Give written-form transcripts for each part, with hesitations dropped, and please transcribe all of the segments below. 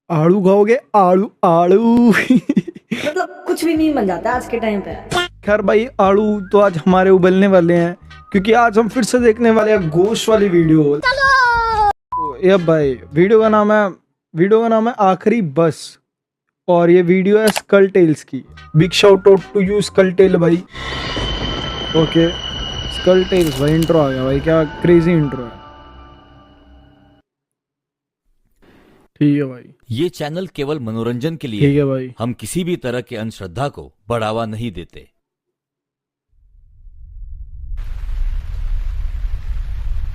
आड़ू खाओगे? आड़ू आड़ू मतलब कुछ भी नहीं बन जाता आज के टाइम पे। खैर भाई, आड़ू तो आज हमारे उबलने वाले हैं, क्योंकि आज हम फिर से देखने वाले हैं गोश्त वाली वीडियो। तो ये भाई वीडियो का नाम है आखिरी बस, और ये वीडियो है स्कल टेल्स की। Big shout out to you Skull Tale भाई। ओके स्कल टेल्स भाई, इंट्रो आ गया भाई, क्या क्रेजी इंट्रो है। ठीक है भाई, ये चैनल केवल मनोरंजन के लिए ठीक है है। भाई। हम किसी भी तरह के अंधश्रद्धा को बढ़ावा नहीं देते।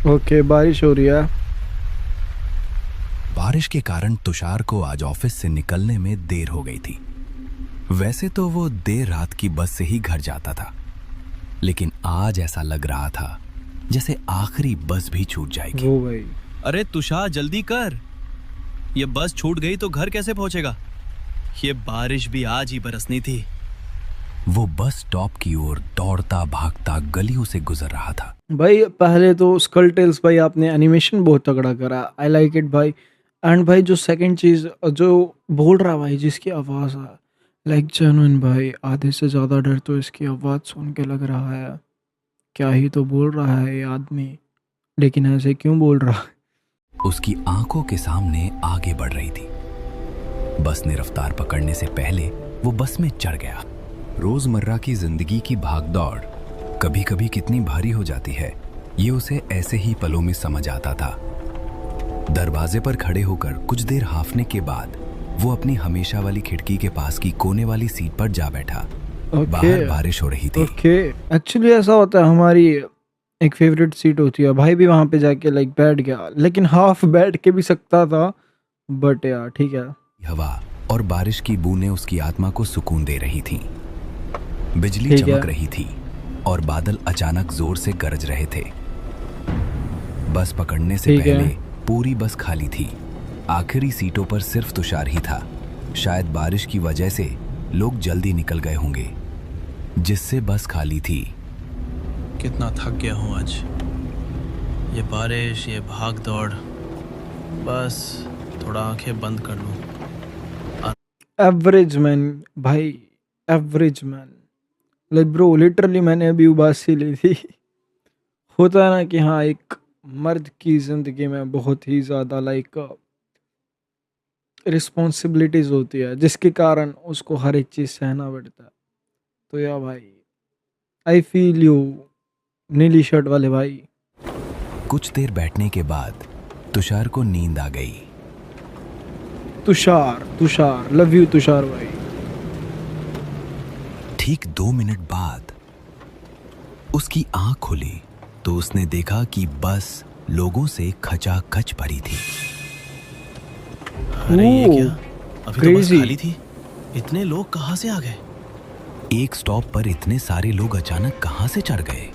ओके बारिश हो रही है। बारिश के कारण तुषार को आज ऑफिस से निकलने में देर हो गई थी। वैसे तो वो देर रात की बस से ही घर जाता था, लेकिन आज ऐसा लग रहा था जैसे आखिरी बस भी छूट जाएगी। वो भाई, अरे तुषार जल्दी कर, ये बस छूट गई तो घर कैसे पहुंचेगा? ये बारिश भी आज ही बरसनी थी। वो बस स्टॉप की ओर दौड़ता भागता गलियों से गुजर रहा था। भाई पहले तो स्कल टेल्स भाई आपने एनिमेशन बहुत तगड़ा करा, आई लाइक इट भाई। एंड भाई जो सेकंड चीज जो बोल रहा भाई, जिसकी आवाज़ है लाइक जेन्युइन भाई, आधे से ज़्यादा डर तो इसकी आवाज़ सुन के लग रहा है। क्या ही तो बोल रहा है ये आदमी, लेकिन ऐसे क्यों बोल रहा है? उसकी आंखों के सामने आगे बढ़ रही थी। बस ने रफ्तार पकड़ने से पहले वो बस में चढ़ गया। रोजमर्रा की जिंदगी की भागदौड़ कभी कभी कितनी भारी हो जाती है, ये उसे ऐसे ही पलों में समझ आता था। दरवाजे पर खड़े होकर कुछ देर हाफने के बाद वो अपनी हमेशा वाली खिड़की के पास की कोने वाली सीट पर जा बैठा। बाहर बारिश हो रही थी। ओके एक्चुअली ऐसा होता है, हमारी एक फेवरेट सीट होती है भाई, भी वहां पे जाके लाइक बैठ गया, लेकिन हाफ बैठ के भी सकता था, बट यार ठीक है। हवा और बारिश की बूंदें उसकी आत्मा को सुकून दे रही थीं। बिजली चमक रही थी और बादल अचानक जोर से गरज रहे थे। बस पकड़ने से पहले पूरी बस खाली थी। आखिरी सीटों पर सिर्फ तुषार ही था। शायद बारिश की वजह से लोग जल्दी निकल गए होंगे, जिससे बस खाली थी। कितना थक गया हूँ आज, ये बारिश, ये भाग दौड़। बस थोड़ा आंखें बंद कर लूं। एवरेज मैन भाई, average man like bro, literally मैंने अभी उबासी ली थी। होता है ना कि हाँ, एक मर्द की जिंदगी में बहुत ही ज़्यादा लाइक रिस्पॉन्सिबिलिटीज होती है, जिसके कारण उसको हर एक चीज़ सहना पड़ता है। तो या भाई आई फील यू नीली शर्ट वाले भाई। कुछ देर बैठने के बाद तुषार को नींद आ गई। तुषार लव यू तुषार भाई। ठीक 2 मिनट बाद उसकी आंख खुली तो उसने देखा कि बस लोगों से खचाखच भरी थी। अरे ये क्या, अभी तो बस खाली थी, इतने लोग कहाँ से आ गए? एक स्टॉप पर इतने सारे लोग अचानक कहां से चढ़ गए?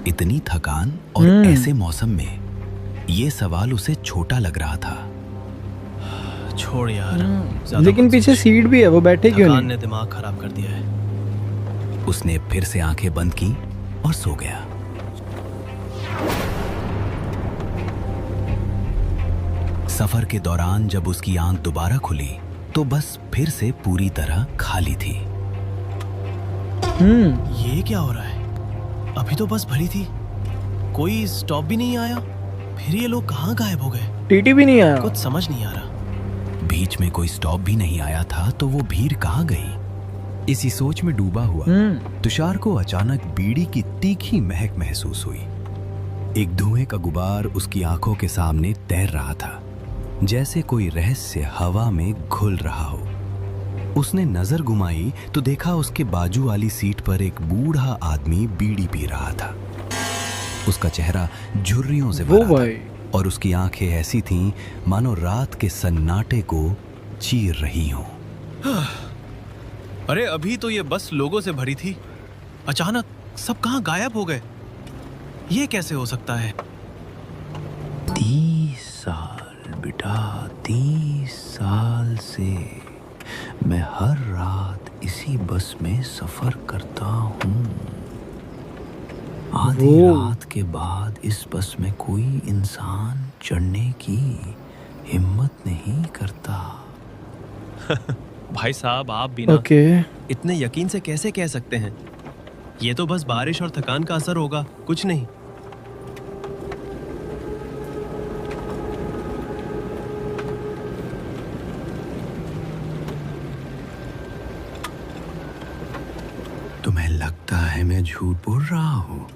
इतनी थकान और ऐसे मौसम में ये सवाल उसे छोटा लग रहा था। छोड़ यार, लेकिन पीछे सीट भी है, वो बैठे क्यों नहीं? ने दिमाग खराब कर दिया है। उसने फिर से आंखें बंद की और सो गया। सफर के दौरान जब उसकी आंख दोबारा खुली तो बस फिर से पूरी तरह खाली थी। ये क्या हो रहा है? अभी तो बस भरी थी, कोई स्टॉप भी नहीं आया, फिर ये लोग कहाँ गायब हो गए? टीटी भी नहीं आया। कुछ समझ नहीं आ रहा। बीच में कोई स्टॉप भी नहीं आया था तो वो भीड़ कहाँ गई? इसी सोच में डूबा हुआ तुषार को अचानक बीड़ी की तीखी महक महसूस हुई। एक धुएं का गुबार उसकी आंखों के सामने तैर रहा था, जैसे कोई रहस्य हवा में घुल रहा हो। उसने नजर घुमाई तो देखा उसके बाजू वाली सीट पर एक बूढ़ा आदमी बीड़ी पी रहा था। उसका चेहरा झुर्रियों से भरा था और उसकी आंखें ऐसी थीं मानो रात के सन्नाटे को चीर रही हों। अरे अभी तो ये बस लोगों से भरी थी, अचानक सब कहाँ गायब हो गए? ये कैसे हो सकता है? 30 साल बेटा, 30 साल से मैं हर रात इसी बस में सफर करता हूँ। आधी रात के बाद इस बस में कोई इंसान चढ़ने की हिम्मत नहीं करता। भाई साहब आप भी ना ओके इतने यकीन से कैसे कह सकते हैं? ये तो बस बारिश और थकान का असर होगा, कुछ नहीं। तुम्हें लगता है मैं झूठ बोल रहा हूँ?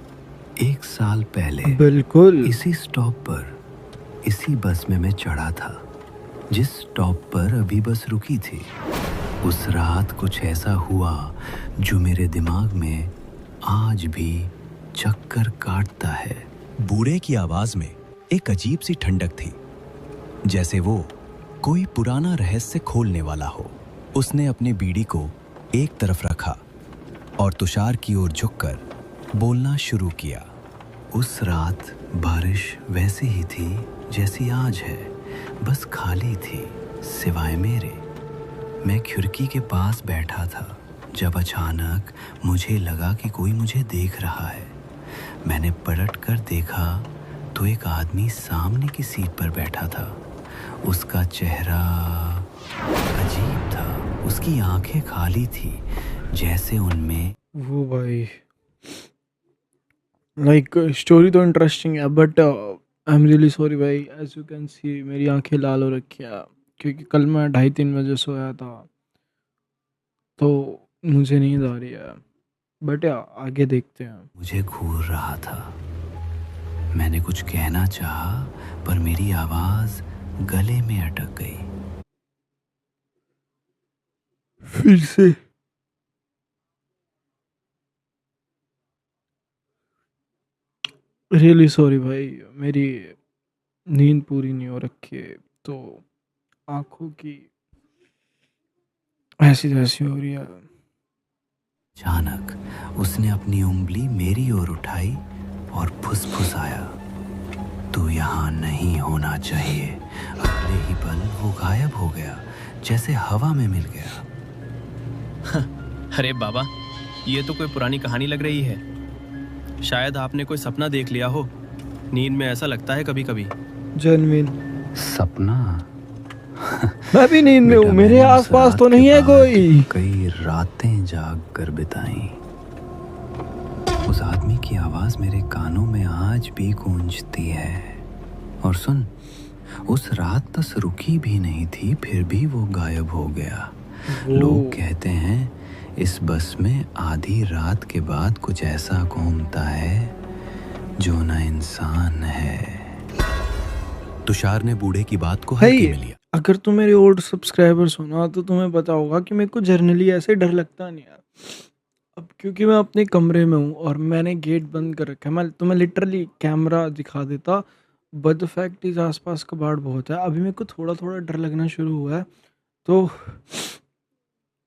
1 साल पहले बिल्कुल इसी स्टॉप पर इसी बस में मैं चढ़ा था, जिस स्टॉप पर अभी बस रुकी थी। उस रात कुछ ऐसा हुआ जो मेरे दिमाग में आज भी चक्कर काटता है। बूढ़े की आवाज में एक अजीब सी ठंडक थी, जैसे वो कोई पुराना रहस्य खोलने वाला हो। उसने अपनी बीड़ी को एक तरफ रखा और तुषार की ओर झुककर बोलना शुरू किया। उस रात बारिश वैसी ही थी जैसी आज है, बस खाली थी सिवाय मेरे। मैं खिड़की के पास बैठा था जब अचानक मुझे लगा कि कोई मुझे देख रहा है। मैंने पलट कर देखा तो एक आदमी सामने की सीट पर बैठा था। उसका चेहरा अजीब था, उसकी आंखें खाली थी, जैसे उनमें वो भाई लाइक स्टोरी तो इंटरेस्टिंग है but I am really sorry भाई, एज यू कैन सी मेरी आंखें लाल हो रखी है क्योंकि कल मैं 2:30-3 बजे सोया था तो मुझे नींद आ रही है। बट आगे देखते हैं। मुझे घूर रहा था। मैंने कुछ कहना चाहा पर मेरी आवाज गले में अटक गई। फिर से रियली सॉरी भाई, मेरी नींद पूरी नहीं हो रखी है तो आंखों की ऐसी तैसी हो रही है। अचानक उसने अपनी उंगली मेरी ओर उठाई और फुसफुसाया, तू यहाँ नहीं होना चाहिए। अगले ही पल वो गायब हो गया, जैसे हवा में मिल गया। अरे बाबा, ये तो कोई पुरानी कहानी लग रही है। शायद आपने कोई सपना देख लिया हो। नींद में ऐसा लगता है कभी कभी। जनविन सपना? मैं भी नींद में हूँ, मेरे मैंने उस आसपास रात तो के नहीं है बाद कोई। कई रातें जाग कर बिताई। उस आदमी की आवाज मेरे कानों में आज भी गूंजती है। और सुन, उस रात बस रुकी भी नहीं थी, फिर भी वो गायब हो गया। लोग कहते हैं इस बस में आधी रात के बाद कुछ ऐसा घूमता है जो ना इंसान है। तुषार ने बूढ़े की बात को हल्के में लिया। अगर तुम मेरे ओल्ड सब्सक्राइबर्स हो ना तो तुम्हें पता होगा कि मेरे को जर्नली ऐसे डर लगता नहीं यार। अब क्योंकि मैं अपने कमरे में हूँ और मैंने गेट बंद कर रखा है, मैं तुम्हें लिटरली कैमरा दिखा देता, बट द फैक्ट इज आसपास कबाड़ बहुत है। अभी मेरे को थोड़ा थोड़ा डर लगना शुरू हुआ है तो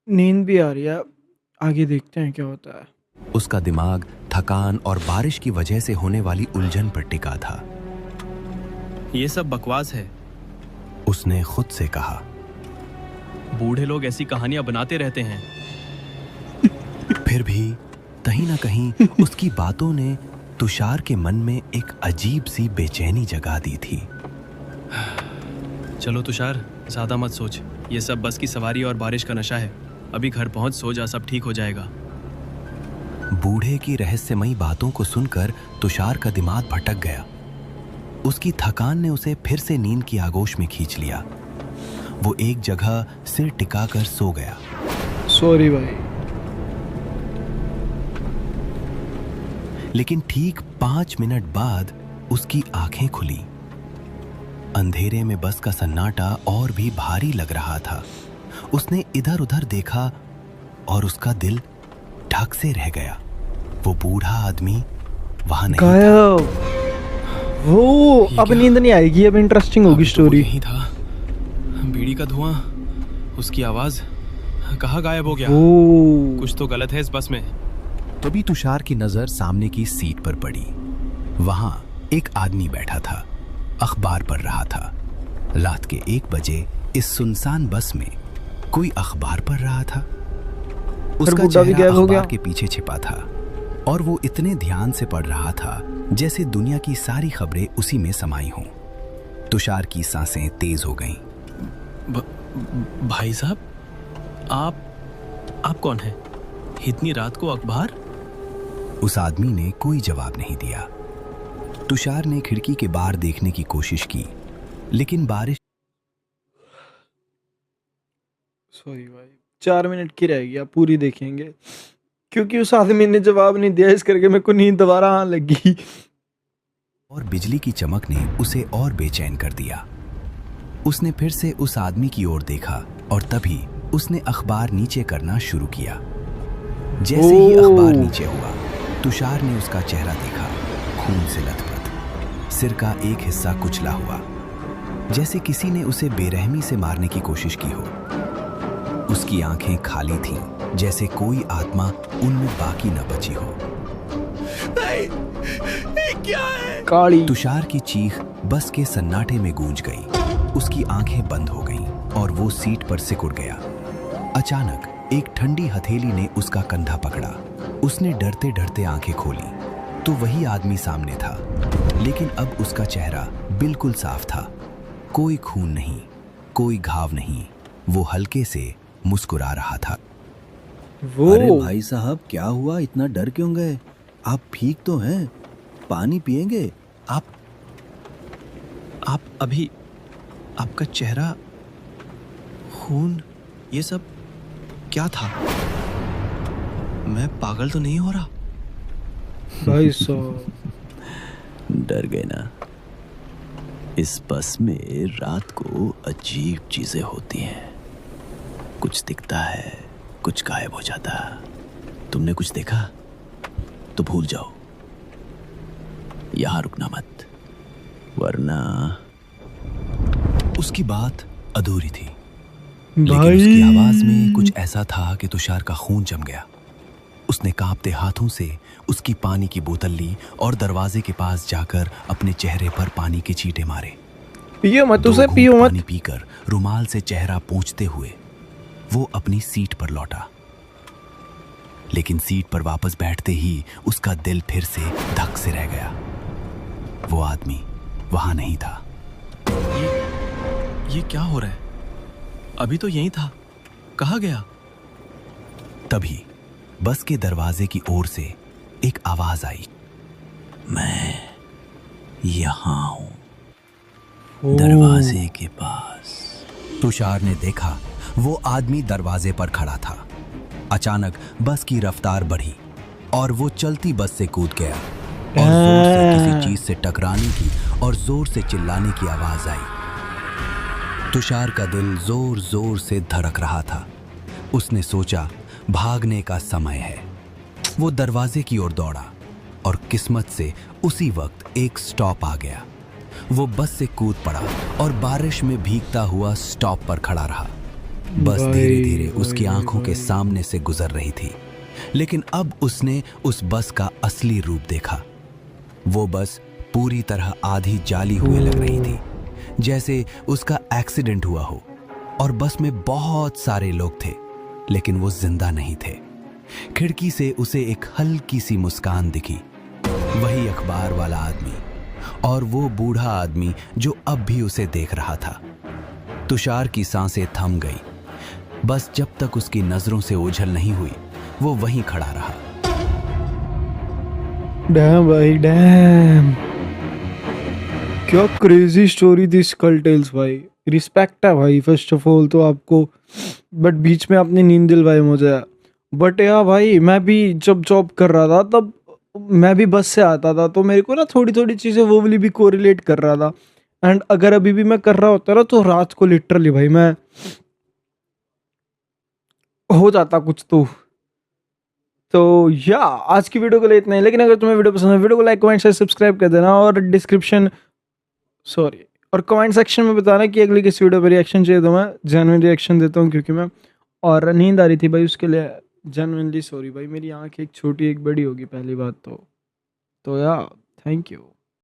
नींद भी आ रही है। आगे देखते हैं क्या होता है। उसका दिमाग थकान और बारिश की वजह से होने वाली उलझन पर टिका था। ये सब बकवास है। उसने खुद से कहा। बूढ़े लोग ऐसी कहानियां बनाते रहते हैं। फिर भी कहीं ना कहीं उसकी बातों ने तुषार के मन में एक अजीब सी बेचैनी जगा दी थी। चलो तुषार, ज्यादा मत सोच। ये सब बस की सवारी और बारिश का नशा है। अभी घर पहुंच सो जा, सब ठीक हो जाएगा। बूढ़े की रहस्यमयी बातों को सुनकर तुषार का दिमाग भटक गया। उसकी थकान ने उसे फिर से नींद की आगोश में खींच लिया। वो एक जगह सिर टिकाकर सो गया। सॉरी भाई। लेकिन ठीक 5 मिनट बाद उसकी आंखें खुली। अंधेरे में बस का सन्नाटा और भी भारी लग रहा था। उसने इधर उधर देखा और उसका दिल धक से रह गया। वो बूढ़ा आदमी वहां नहीं था। गायब। वो अब नींद नहीं आएगी, अब इंटरेस्टिंग होगी स्टोरी। यही था। बीड़ी का धुआं, उसकी आवाज, कहाँ गायब हो गया? कुछ तो गलत है इस बस में। तभी तुषार की नजर सामने की सीट पर पड़ी। वहां एक आदमी बैठा था, अखबार पढ़ रहा था। रात के 1 बजे इस सुनसान बस में कोई अखबार पढ़ रहा था। उसका चेहरा अखबार के पीछे छिपा था और वो इतने ध्यान से पढ़ रहा था जैसे दुनिया की सारी खबरें उसी में समाई हों। तुषार की सांसें तेज हो गईं। भाई साहब, आप कौन हैं? इतनी रात को अखबार? उस आदमी ने कोई जवाब नहीं दिया। तुषार ने खिड़की के बाहर देखने की कोशिश की, लेकिन बारिश। सॉरी भाई, 4 मिनट की रहेगी, आप पूरी देखेंगे क्योंकि उस आदमी ने जवाब नहीं दिया, इस करके मेरे को नींद दोबारा आने लगी। और बिजली की चमक ने उसे और बेचैन कर दिया। उसने फिर से उस आदमी की ओर देखा और तभी उसने अखबार नीचे करना शुरू किया। जैसे ही अखबार नीचे हुआ, तुषार ने उसका चेहरा देखा, खून से लथपथ, सिर का एक हिस्सा कुचला हुआ, जैसे किसी ने उसे बेरहमी से मारने की कोशिश की हो। उसकी आंखें खाली थीं, जैसे कोई आत्मा उनमें बाकी न बची हो। नहीं, ये क्या है? काली। तुषार की चीख बस के सन्नाटे में गूंज गई। उसकी आंखें बंद हो गईं और वो सीट पर सिकुड़ गया। अचानक एक ठंडी हथेली ने उसका कंधा पकड़ा। उसने डरते डरते आंखें खोली तो वही आदमी सामने था, लेकिन अब उसका चेहरा बिल्कुल साफ था। कोई खून नहीं, कोई घाव नहीं। वो हल्के से मुस्कुरा रहा था। वो अरे भाई साहब, क्या हुआ? इतना डर क्यों गए? आप ठीक तो हैं? पानी पिएंगे? आप अभी, आपका चेहरा, खून, ये सब क्या था? मैं पागल तो नहीं हो रहा? भाई साहब, डर गए ना? इस बस में रात को अजीब चीजें होती हैं। कुछ दिखता है, कुछ गायब हो जाता। तुमने कुछ देखा तो भूल जाओ, यहां रुकना मत, वरना। उसकी बात अधूरी थी, लेकिन उसकी आवाज में कुछ ऐसा था कि तुषार का खून जम गया। उसने कांपते हाथों से उसकी पानी की बोतल ली और दरवाजे के पास जाकर अपने चेहरे पर पानी के छींटे मारे। पियो मत, 2 उसे घूंट पियो मत। पानी पीकर रुमाल से चेहरा पोंछते हुए वो अपनी सीट पर लौटा, लेकिन सीट पर वापस बैठते ही उसका दिल फिर से धक से रह गया। वो आदमी वहां नहीं था। ये क्या हो रहा है? अभी तो यहीं था, कहाँ गया? तभी बस के दरवाजे की ओर से एक आवाज आई। मैं यहां हूं, दरवाजे के पास। तुषार ने देखा वो आदमी दरवाजे पर खड़ा था। अचानक बस की रफ्तार बढ़ी और वो चलती बस से कूद गया और जोर से किसी चीज से टकराने की और जोर से चिल्लाने की आवाज आई। तुषार का दिल जोर जोर से धड़क रहा था। उसने सोचा भागने का समय है। वो दरवाजे की ओर दौड़ा और किस्मत से उसी वक्त एक स्टॉप आ गया। वो बस से कूद पड़ा और बारिश में भीगता हुआ स्टॉप पर खड़ा रहा। बस धीरे धीरे उसकी आंखों के सामने से गुजर रही थी, लेकिन अब उसने उस बस का असली रूप देखा। वो बस पूरी तरह आधी जाली हुए लग रही थी, जैसे उसका एक्सीडेंट हुआ हो। और बस में बहुत सारे लोग थे, लेकिन वो जिंदा नहीं थे। खिड़की से उसे एक हल्की सी मुस्कान दिखी। वही अखबार वाला आदमी और वो बूढ़ा आदमी जो अब भी उसे देख रहा था। तुषार की सांसें थम गई। बस जब तक उसकी नजरों से ओझल नहीं हुई, वो वहीं खड़ा रहा। डैम भाई डैम, क्या क्रेजी स्टोरी थी स्कल टेल्स भाई। रिस्पेक्ट है भाई फर्स्ट ऑफ ऑल तो आपको, बट बीच में आपने नींद दिलवाई मुझे। बट यार भाई, मैं भी जब जॉब कर रहा था तब मैं भी बस से आता था, तो मेरे को ना थोड़ी थोड़ी चीज़ें वो वाली भी कोरिलेट कर रहा था। एंड अगर अभी भी मैं कर रहा होता ना तो रात को लिटरली भाई मैं हो जाता कुछ तो या आज की वीडियो के लिए इतना ही। लेकिन अगर तुम्हें वीडियो पसंद है, वीडियो को लाइक कमेंट शेयर सब्सक्राइब कर देना और और कमेंट सेक्शन में बताना कि अगली किस वीडियो पर रिएक्शन चाहिए। तो मैं जेन्युइन रिएक्शन देता हूँ, क्योंकि मैं और नींद आ रही थी भाई, उसके लिए जेन्युइनली सॉरी भाई। मेरी आंख एक छोटी एक बड़ी होगी पहली बात तो या थैंक यू।